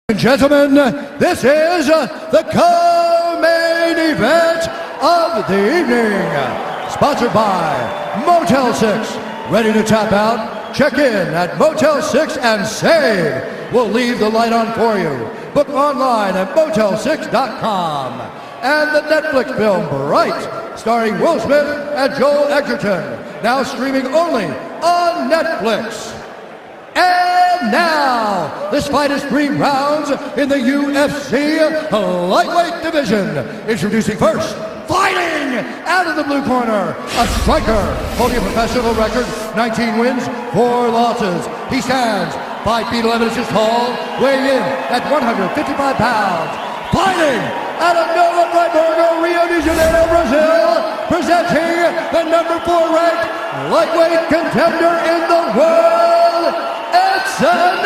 And gentlemen, this is the co-main event of the evening. Sponsored by Motel 6. Ready to tap out? Check in at Motel 6 and save. We'll leave the light on for you. Book online at motel6.com. And the Netflix film Bright, starring Will Smith and Joel Edgerton. Now streaming only on Netflix. And now, this fight is 3 rounds in the UFC lightweight division. Introducing first, fighting out of the blue corner, a striker holding a professional record, 19 wins, 4 losses. He stands 5 feet 11 inches tall, weighing in at 155 pounds. Fighting out of Nova Friburgo, Rio de Janeiro, Brazil, presenting the number 4 ranked lightweight contender in the world, Eddson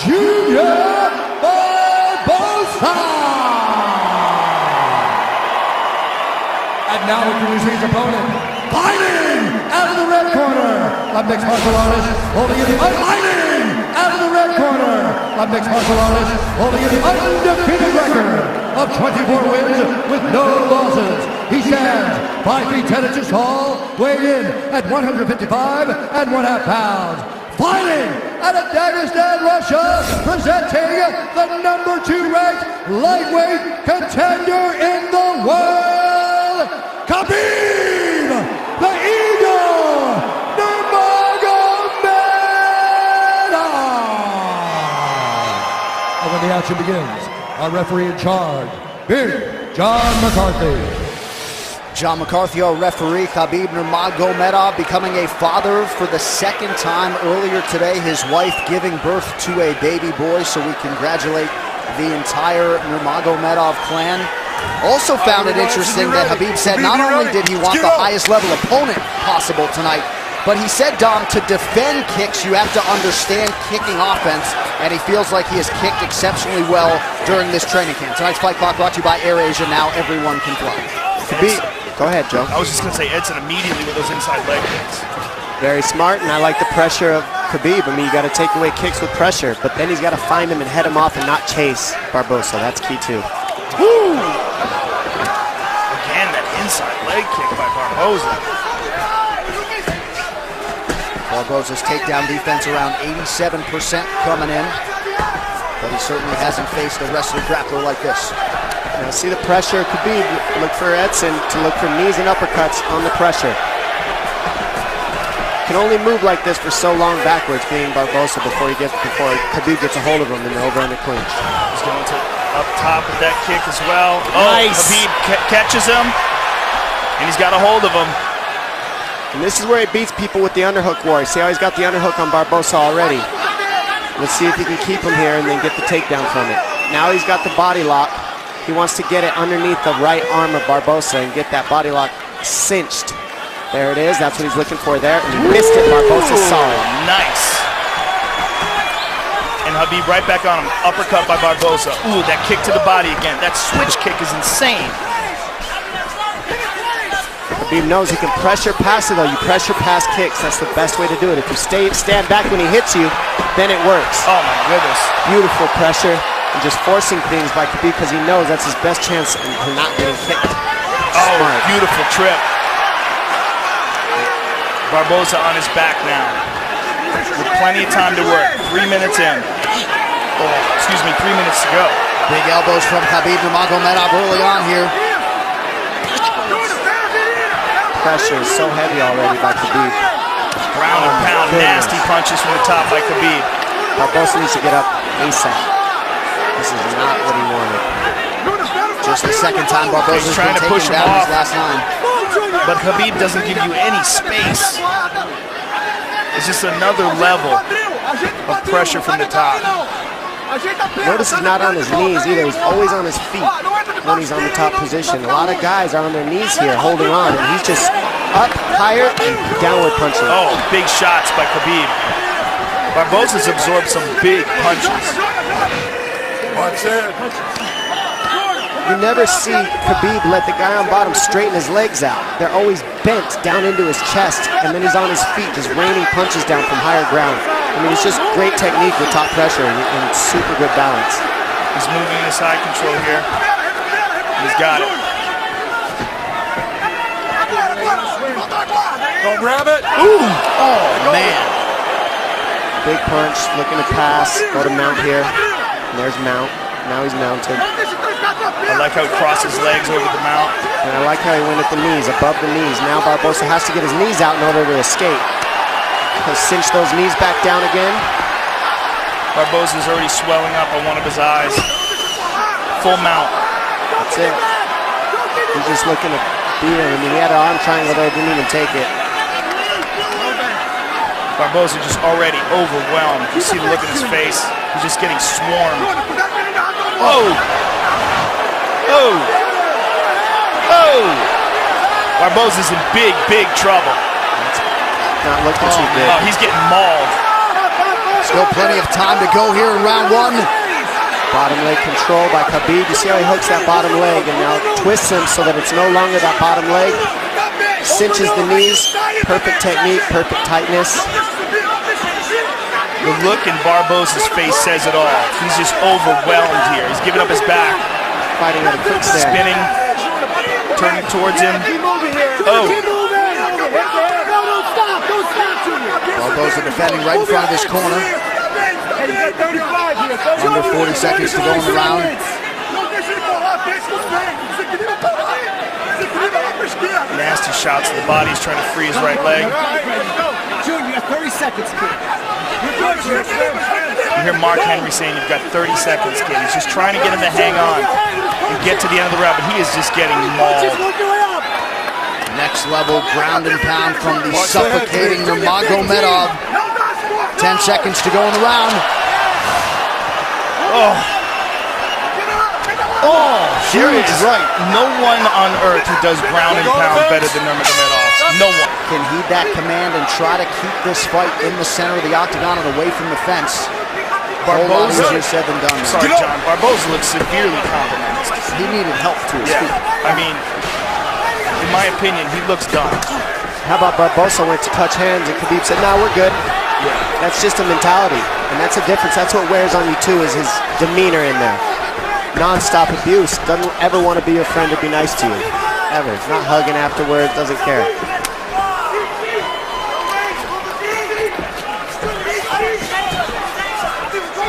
Jr. Barboza. And now introducing his opponent, fighting out of the red corner, a mixed martial artist holding in the fighting out of the red corner, a mixed martial artist holding in the undefeated record of 24 wins with no losses. He stands 5 feet 10 inches tall, weighing in at 155 and 1/2 pounds. Fighting out of Dagestan, Russia, presenting the number 2 ranked lightweight contender in the world, Khabib, the Eagle, Nurmagomedov. And when the action begins, our referee in charge, Big John McCarthy. John McCarthy, our referee. Khabib Nurmagomedov becoming a father for the 2nd time earlier today. His wife giving birth to a baby boy, so we congratulate the entire Nurmagomedov clan. Also found it interesting that Khabib said not only did he want the highest level opponent possible tonight, but he said, Dom, to defend kicks, you have to understand kicking offense, and he feels like he has kicked exceptionally well during this training camp. Tonight's Fight Clock brought to you by AirAsia. Now everyone can fly. Khabib. Go ahead, Joe. I was just going to say Eddson immediately with those inside leg kicks. Very smart, and I like the pressure of Khabib. I mean, you got to take away kicks with pressure, but then he's got to find him and head him off and not chase Barboza. That's key, too. Woo! Again, that inside leg kick by Barboza. Barboza's takedown defense around 87% coming in, but he certainly hasn't faced a wrestler grappler like this. Now see the pressure, Khabib, look for Eddson to look for knees and uppercuts on the pressure. Can only move like this for so long backwards, being Barboza, before Khabib gets a hold of him in the over-under clinch. He's going to up top with that kick as well. Nice. Oh, Khabib catches him, and he's got a hold of him. And this is where he beats people with the underhook war. See how he's got the underhook on Barboza already. Let's see if he can keep him here and then get the takedown from it. Now he's got the body lock. He wants to get it underneath the right arm of Barboza and get that body lock cinched. There it is. That's what he's looking for there. And he missed it. Barboza saw it. Nice. And Khabib right back on him. Uppercut by Barboza. Ooh, that kick to the body again. That switch kick is insane. Khabib knows he can pressure pass it, though. You pressure pass kicks. That's the best way to do it. If you stand back when he hits you, then it works. Oh, my goodness. Beautiful pressure. And just forcing things by Khabib because he knows that's his best chance of not getting kicked. Oh, smart. Beautiful trip. Barboza on his back now. With plenty of time to work. 3 minutes in. Oh, excuse me, 3 minutes to go. Big elbows from Khabib Nurmagomedov early on here. Pressure is so heavy already by Khabib. Ground and pound, nasty punches from the top by Khabib. Barboza needs to get up ASAP. This is not what he wanted. Just the 2nd time Barboza's trying to push him down off. his last line. But Khabib doesn't give you any space. It's just another level of pressure from the top. Notice he's not on his knees either. He's always on his feet when he's on the top position. A lot of guys are on their knees here holding on, and he's just up, higher, and downward punching. Oh, big shots by Khabib. Barboza's absorbed some big punches. Watch it. You never see Khabib let the guy on bottom straighten his legs out. They're always bent down into his chest, and then he's on his feet just raining punches down from higher ground. I mean, it's just great technique with top pressure and super good balance. He's moving in side control here. He's got it. Go grab it. Ooh! Oh, man. Big punch, looking to pass. Go to mount here. And there's mount. Now he's mounted. I like how he crossed his legs over the mount. And I like how he went at the knees, above the knees. Now Barboza has to get his knees out in order to escape. He'll cinch those knees back down again. Barboza's already swelling up on one of his eyes. Full mount. That's it. He's just looking to beat him. I mean, he had an arm triangle there, didn't even take it. Barboza just already overwhelmed. You see the look in his face. He's just getting swarmed. Oh! Oh! Oh! Barboza's in big, big trouble. Not looking too good. Oh, he's getting mauled. Still plenty of time to go here in round one. Bottom leg control by Hhabib. You see how he hooks that bottom leg and now twists him so that it's no longer that bottom leg. Cinches the knees. Perfect technique, perfect tightness. The look in Barboza's face says it all. He's just overwhelmed here. He's giving up his back. Fighting at a quick stare. Spinning. Turning towards him. Oh. Barboza defending right in front of his corner. Under 40 seconds to go in the round. Nasty shots to the body. He's trying to free his right leg. Junior, you got 30 seconds, kid. You hear Mark Henry saying you've got 30 seconds, kid. He's just trying to get him to hang on and get to the end of the round, but he is just getting mauled. Next level ground and pound from the suffocating Nurmagomedov. 10 seconds to go in the round. Oh. Oh, there is right. no one on earth who does ground and pound better than Nurmagomedov. No one. Can heed that command and try to keep this fight in the center of the octagon and away from the fence. Barboza, easier said than done. Sorry, John. Barboza looks severely compromised. He needed help to his feet. I mean, in my opinion, he looks done. How about Barboza went to touch hands and Hhabib said, "No, we're good." Yeah. That's just a mentality, and that's a difference. That's what wears on you too, is his demeanor in there. Non-stop abuse. Doesn't ever want to be your friend or be nice to you. Ever. Not hugging afterwards, doesn't care.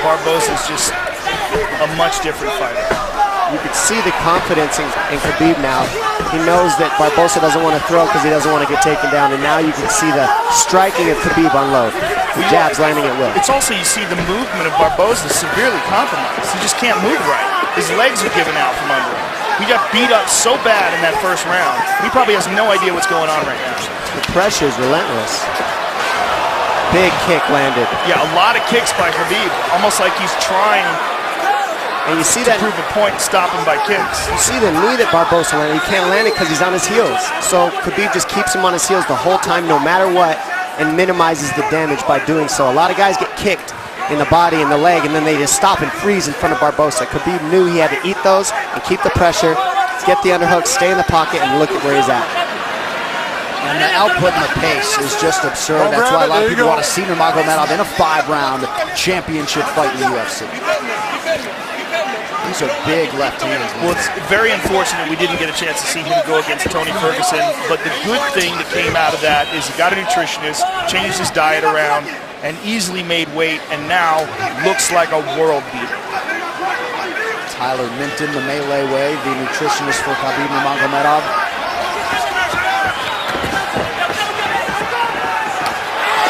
Barboza's just a much different fighter. You could see the confidence in Hhabib now. He knows that Barboza doesn't want to throw because he doesn't want to get taken down, and now you can see the striking of Hhabib unload. The jabs landing at will. It's also, you see the movement of Barboza severely compromised. He just can't move right. His legs are giving out from under him. He got beat up so bad in that first round. He probably has no idea what's going on right now. The pressure is relentless. Big kick landed. Yeah, a lot of kicks by Hhabib. Almost like he's trying And you see to that prove a point and stop him by kicks. You see the knee that Barboza landed. He can't land it because he's on his heels. So Hhabib just keeps him on his heels the whole time, no matter what, and minimizes the damage by doing so. A lot of guys get kicked in the body and the leg, and then they just stop and freeze in front of Barboza. Hhabib knew he had to eat those and keep the pressure, get the underhook, stay in the pocket, and look at where he's at. And the output and the pace is just absurd. That's why a lot of people want to see Nurmagomedov in a 5-round championship fight in the UFC. These are big left hands. Well, it's very unfortunate we didn't get a chance to see him go against Tony Ferguson, but the good thing that came out of that is he got a nutritionist, changed his diet around, and easily made weight, and now looks like a world beater. Tyler Minton, the Melee way, the nutritionist for Khabib Nurmagomedov.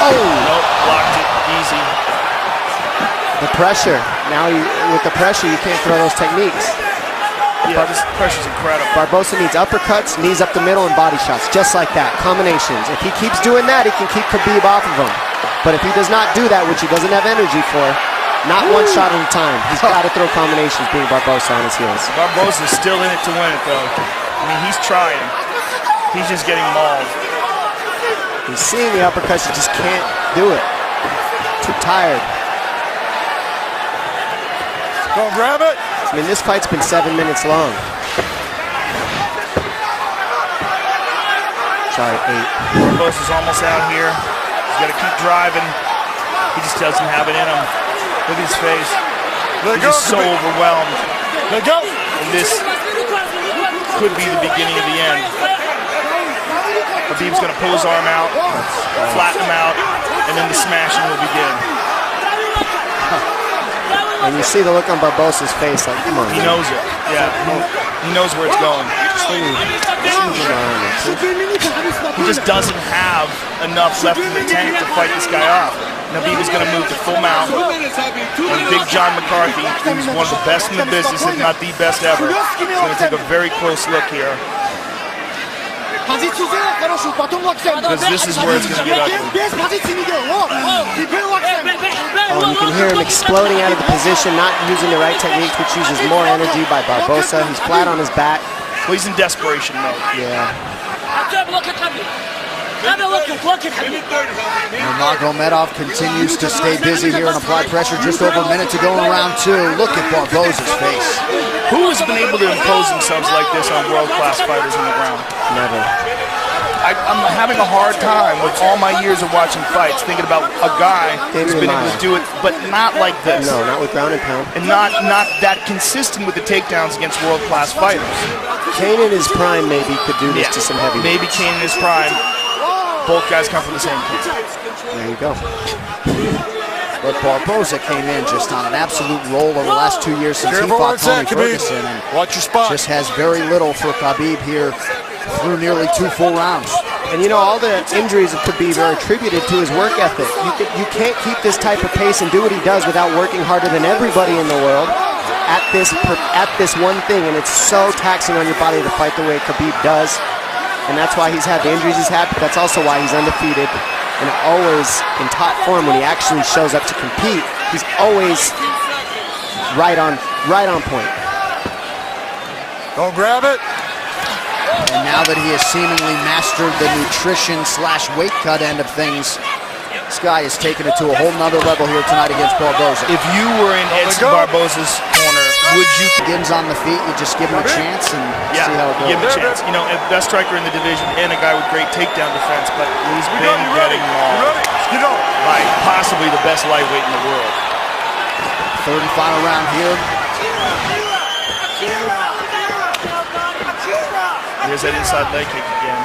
Oh! Nope, blocked it, easy. The pressure. Now, with the pressure, you can't throw those techniques. Yeah, this pressure's incredible. Barboza needs uppercuts, knees up the middle, and body shots, just like that, combinations. If he keeps doing that, he can keep Hhabib off of him. But if he does not do that, which he doesn't have energy for, not one shot at a time, he's got to throw combinations, being Barboza on his heels. Barboza's still in it to win it, though. I mean, he's trying. He's just getting mauled. He's seeing the uppercuts, he just can't do it. Too tired. Go grab it. I mean, this fight's been 7 minutes long. Sorry, 8. Barboza's almost out here. He's got to keep driving. He just doesn't have it in him. Look at his face. He's just so overwhelmed. Let go. And this could be the beginning of the end. Khabib's going to pull his arm out, flatten him out, and then the smashing will begin. And you see the look on Barbosa's face, like, come on. He knows it. Yeah, he knows where it's going. He just doesn't have enough left in the tank to fight this guy off. Khabib is going to move to full mount. And Big John McCarthy, who's one of the best in the business, if not the best ever, is going to take a very close look here. Because this is where it's going to get ugly. Oh, you can hear him exploding out of the position, not using the right techniques, which uses more energy by Barboza. He's flat on his back. Well, he's in desperation mode. Yeah. Nurmagomedov continues to stay busy here and apply pressure. Just over a minute to go in round 2. Look at Barboza's face. Who has been able to impose themselves like this on world-class fighters on the ground? Never. I'm having a hard time with all my years of watching fights, thinking about a guy who's been able to do it, but not like this. No, not with ground and pound. And not that consistent with the takedowns against world-class fighters. Kane in his prime maybe could do this to some heavy. Maybe Kane in his prime. Both guys come from the same camp. There you go. But Barboza came in just on an absolute roll over the last 2 years since he fought Tony Ferguson. And watch your spot. Just has very little for Khabib here through nearly 2 full rounds. And you know, all the injuries of Khabib are attributed to his work ethic. You can't keep this type of pace and do what he does without working harder than everybody in the world at this one thing. And it's so taxing on your body to fight the way Khabib does. And that's why he's had the injuries he's had, but that's also why he's undefeated and always in top form when he actually shows up to compete. He's always right on point. Don't grab it. And now that he has seemingly mastered the nutrition/weight cut end of things, this guy has taken it to a whole nother level here tonight against Barboza. If you were in Eddson Barboza's corner, would you? Begins on the feet, you just give him a chance and see how it goes. Give him a chance. You know, best striker in the division and a guy with great takedown defense, but he's been getting mauled by possibly the best lightweight in the world. Third and final round here. Here's that inside leg kick again.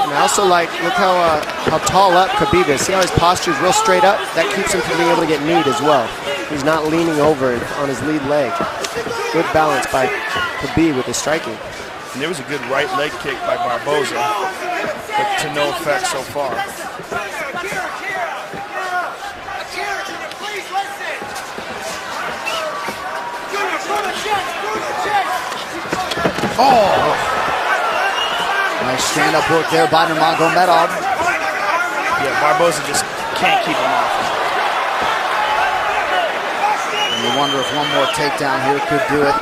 And I also like, look how tall up Khabib is. See how his posture is real straight up? That keeps him from being able to get kneed as well. He's not leaning over on his lead leg. Good balance by Khabib with his striking. And there was a good right leg kick by Barboza, but to no effect so far. Oh! Nice stand-up work there by Nurmagomedov. Yeah, Barboza just can't keep him off. And you wonder if one more takedown here could do it.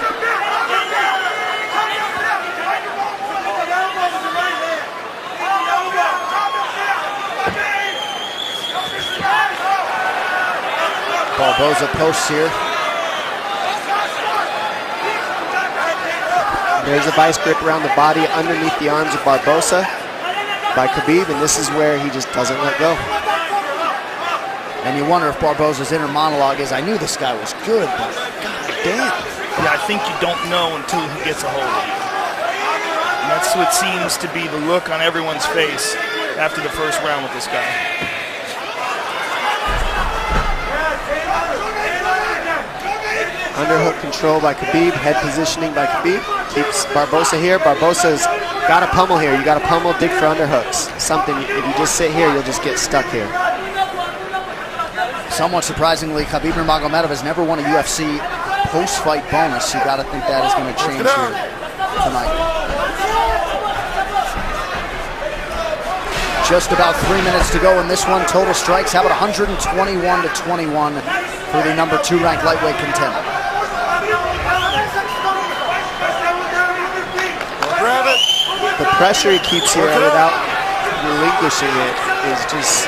Barboza posts here. There's a vice grip around the body underneath the arms of Barboza by Khabib, and this is where he just doesn't let go. And you wonder if Barboza's inner monologue is, I knew this guy was good, but god damn. Yeah, I think you don't know until he gets a hold of you. And that's what seems to be the look on everyone's face after the first round with this guy. Underhook control by Khabib, head positioning by Khabib. Keeps Barboza here. Barboza's got to pummel here. You got to pummel, dig for underhooks. Something, if you just sit here, you'll just get stuck here. Somewhat surprisingly, Khabib Nurmagomedov has never won a UFC post-fight bonus. You got to think that is going to change here tonight. Just about 3 minutes to go in this one. Total strikes, how about 121-21 for the number 2 ranked lightweight contender. The pressure he keeps here without relinquishing it is just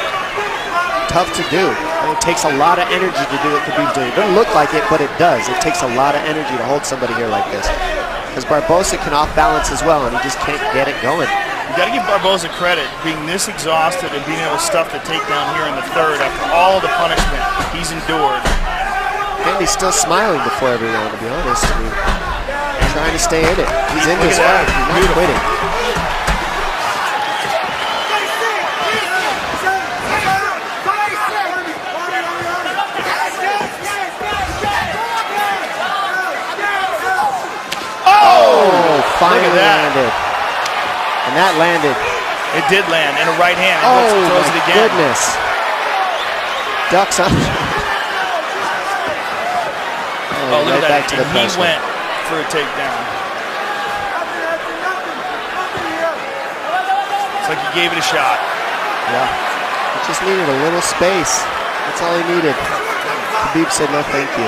tough to do. And it takes a lot of energy to do what Khabib's doing. It doesn't look like it, but it does. It takes a lot of energy to hold somebody here like this. Because Barboza can off balance as well, and he just can't get it going. You got to give Barboza credit, being this exhausted and being able to stuff the takedown here in the third after all the punishment he's endured. And he's still smiling before every round, to be honest. I mean, trying to stay in it. He's in this fight. He's not quitting. Finally landed. And that landed. It did land in a right hand. Oh, throws it again. Goodness. Ducks on. Oh, look right at that. back to the He pressure. went for a takedown. It's like he gave it a shot. Yeah. He just needed a little space. That's all he needed. Khabib said no thank you.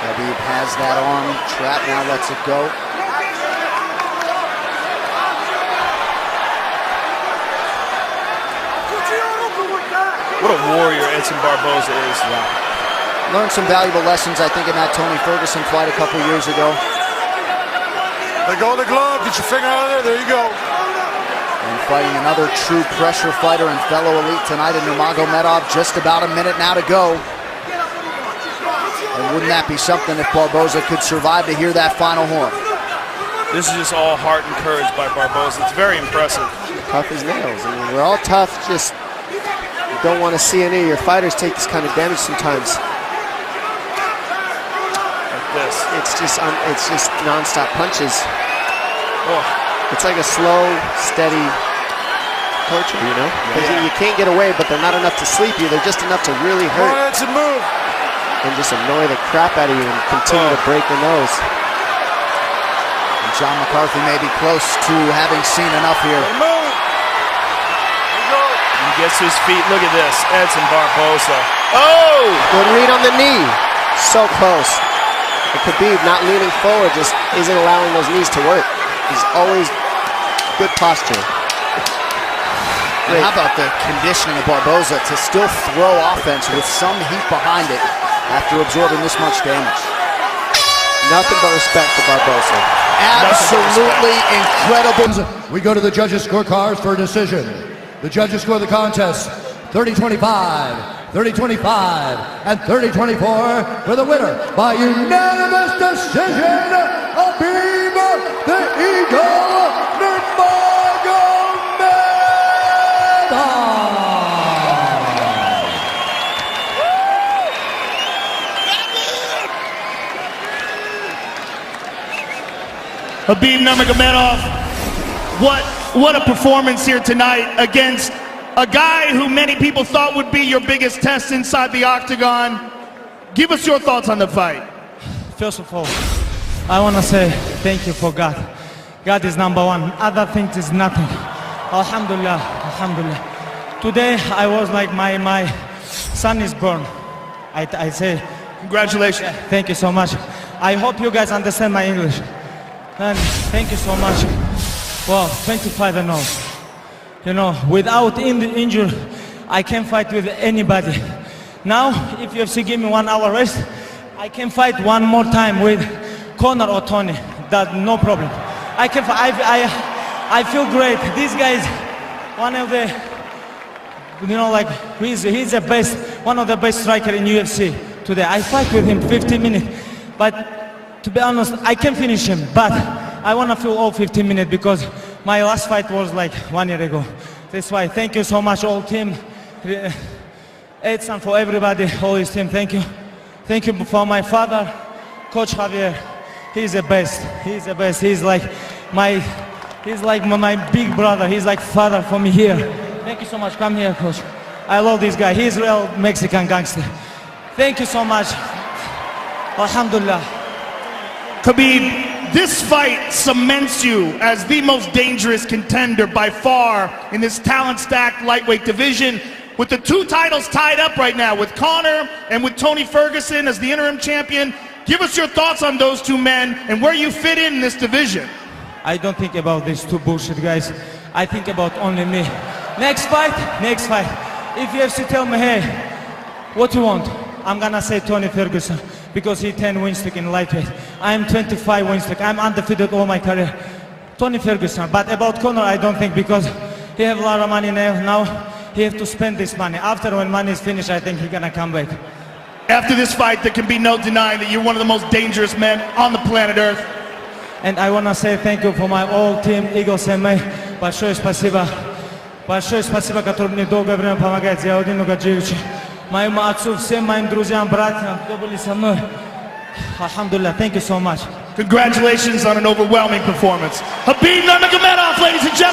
Hhabib has that arm trapped, now lets it go. What a warrior Edson Barboza is. Yeah. Learned some valuable lessons, I think, in that Tony Ferguson fight a couple years ago. Let go of the glove, get your finger out of there you go. And fighting another true pressure fighter and fellow elite tonight in Nurmagomedov. Just about a minute now to go. And wouldn't that be something if Barboza could survive to hear that final horn? This is just all heart and courage by Barboza. It's very impressive. Tough as nails. I mean, we're all tough, just don't want to see any of your fighters take this kind of damage sometimes. Like this. It's just non-stop punches. Oh. It's like a slow, steady torture, you know? Because you can't get away, but they're not enough to sleep you. They're just enough to really hurt. Edson, move. And just annoy the crap out of you and continue to break your nose. And John McCarthy may be close to having seen enough here. Move. He gets his feet. Look at this. Edson Barboza. Oh! Good read on the knee. So close. And Khabib not leaning forward just isn't allowing those knees to work. He's always good posture. And how about the conditioning of Barboza to still throw offense with some heat behind it after absorbing this much damage? Nothing but respect for Barboza. Absolutely incredible. We go to the judges' scorecards for a decision. The judges score the contest 30-25, 30-25, and 30-24 for the winner by unanimous decision, Hhabib the Eagle Nurmagomedov. Hhabib Nurmagomedov, what a performance here tonight against a guy who many people thought would be your biggest test inside the octagon. Give us your thoughts on the fight. First of all, I want to say thank you for God. God is number one. Other things is nothing. Alhamdulillah, alhamdulillah. Today I was like my son is born. I say Congratulations. thank you so much. I hope you guys understand my English. And thank you so much. Well, 25-0. You know, without injury, I can fight with anybody. Now, if UFC give me 1 hour rest, I can fight one more time with Conor or Tony. That no problem. I can. I feel great. This guy is one of the, you know, like he's the best, one of the best striker in UFC today. I fight with him 15 minutes, but to be honest, I can finish him. But I want to feel all 15 minutes because my last fight was like 1 year ago. That's why. Thank you so much, all team. Eddson, for everybody, all his team. Thank you. Thank you for my father, Coach Javier. He's the best. He's the best. He's like my big brother. He's like father for me here. Thank you so much. Come here, Coach. I love this guy. He's real Mexican gangster. Thank you so much. Alhamdulillah. Khabib, this fight cements you as the most dangerous contender by far in this talent-stacked lightweight division, with the 2 titles tied up right now with Conor and with Tony Ferguson as the interim champion. Give us your thoughts on those 2 men and where you fit in this division. I don't think about these 2 bullshit guys. I think about only me. Next fight, next fight. If UFC tell me, hey, what you want? I'm gonna say Tony Ferguson because he 10 win streak in lightweight. I'm 25 win streak. I'm undefeated all my career. Tony Ferguson. But about Conor, I don't think, because he have a lot of money now. He have to spend this money. After when money is finished, I think he's gonna come back. After this fight, there can be no denying that you're one of the most dangerous men on the planet Earth. And I wanna say thank you for my whole team, Eagles and me. Большое спасибо. Большое спасибо, который мне долгое время помогает. Я один Нугаджевич. Моему отцу, всем моим друзьям, братьям, кто были со мной. Alhamdulillah, thank you so much. Congratulations on an overwhelming performance. Хабиб Нурмагомедов, ladies and gentlemen.